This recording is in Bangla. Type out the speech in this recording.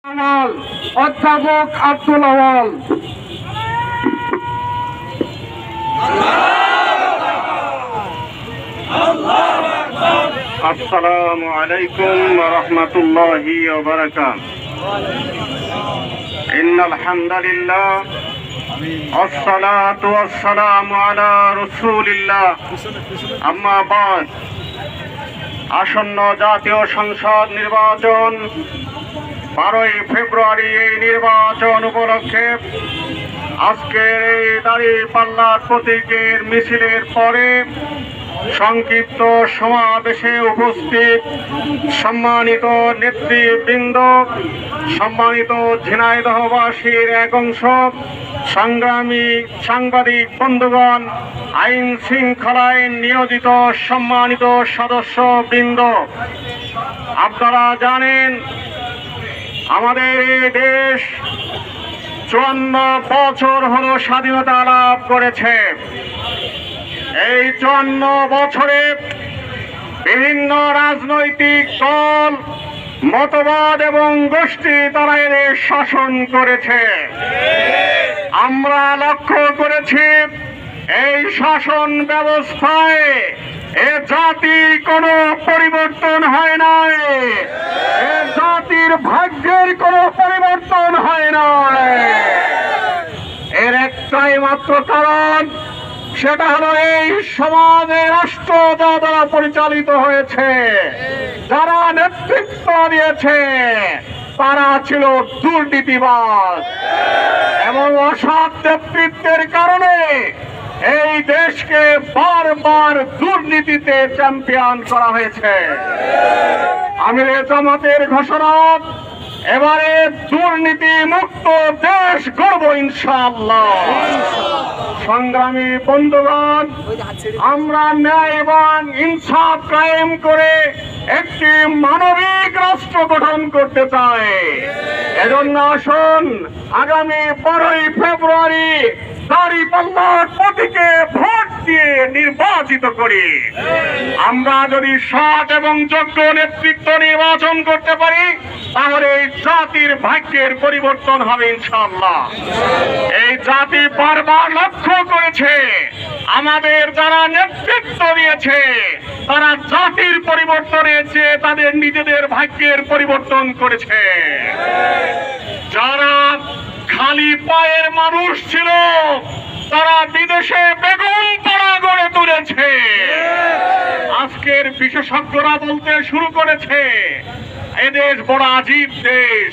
অধ্যাপক আব্দুল আওয়াল। আসসালামু আলাইকুম ওয়া রাহমাতুল্লাহি ওয়া বারাকাতুহু। ইন্নাল হামদালিল্লাহ ওয়াসসালাতু ওয়াসসালামু আলা রাসূলিল্লাহ। আম্মা বাদ। আসন্ন জাতীয় সংসদ নির্বাচন 12ই ফেব্রুয়ারি এই নির্বাচন উপলক্ষে আজকের এই দাঁড়িপাল্লার প্রতীকের মিছিলের পরে সংক্ষিপ্ত সমাবেশে উপস্থিত সম্মানিত নেতৃবৃন্দ, সম্মানিত ঝিনাইদহবাসীর এক অংশ, সংগ্রামী সাংবাদিক বন্ধুগণ, আইন শৃঙ্খলায় নিয়োজিত সম্মানিত সদস্যবৃন্দ, আপনারা জানেন আমাদের এই দেশ 54 বছর হলো স্বাধীনতা লাভ করেছে। এই 54 বছরে বিভিন্ন রাজনৈতিক দল, মতবাদ এবং গোষ্ঠী তারা এদের শাসন করেছে। আমরা লক্ষ্য করেছি এই শাসন ব্যবস্থায় এ জাতির কোনো পরিবর্তন হয় নাই, এ জাতির ভাগ্যের কোনো পরিবর্তন হয় নাই। এর একটাই মাত্র কারণ, সেটা হলো এই সমাজে রাষ্ট্র দ্বারা পরিচালিত হয়েছে, যারা নেতৃত্ব দিয়েছে তারা ছিল দুর্নীতিবাজ এবং অসৎ নেতৃত্বের কারণে এই দেশকে বারবার দুর্নীতিতে চ্যাম্পিয়ন করা হয়েছে। আমিরে জামাতের ঘোষণা, এবারে দুর্নীতি মুক্ত দেশ গড়ব ইনশাআল্লাহ। সংগ্রামী বন্ধুগণ, আমরা ন্যায় এবং ইনসাফ কায়েম করে একটি মানবিক রাষ্ট্র গঠন করতে চাই। এজন্য আসুন আগামী 12ই ফেব্রুয়ারি দাঁড়িপাল্লার প্রতীকে ভোট দিয়ে নির্বাচিত করি। আমরা যদি সৎ এবং যোগ্য নেতৃত্ব নির্বাচন করতে পারি, তাহলে এই জাতির ভাগ্যের পরিবর্তন হবে ইনশাআল্লাহ। এই জাতি বারবার লক্ষ্য করেছে আমাদের যারা নেতৃত্ব দিয়েছে তারা জাতির পরিবর্তনের চেয়ে তাদের নিজেদের ভাগ্যের পরিবর্তন করেছে। যারা খালি পায়ের মানুষ ছিল তারা বিদেশে বেগুন পাড়া গড়ে তুলেছে। আজকের বিশেষজ্ঞরা বলতে শুরু করেছে এদেশ বড় আজীব দেশ,